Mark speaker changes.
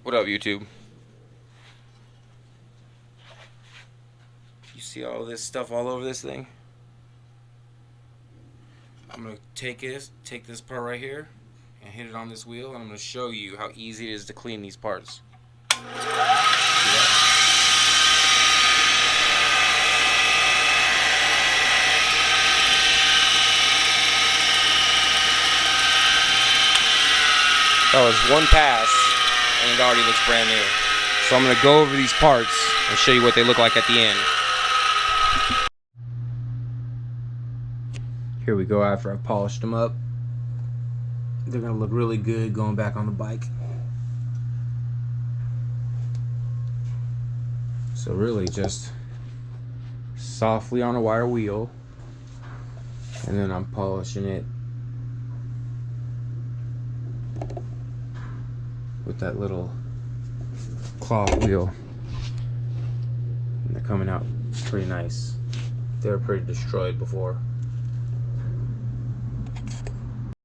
Speaker 1: What up, YouTube? You see all this stuff all over this thing? I'm gonna take this part right here and hit it on this wheel, and I'm gonna show you how easy it is to clean these parts. See that? That was one pass, and it already looks brand new. So I'm going to go over these parts and show you what they look like at the end. Here we go after I've polished them up. They're going to look really good going back on the bike. So really just softly on a wire wheel, and then I'm polishing it with that little cloth wheel, and they're coming out pretty nice. They were pretty destroyed before.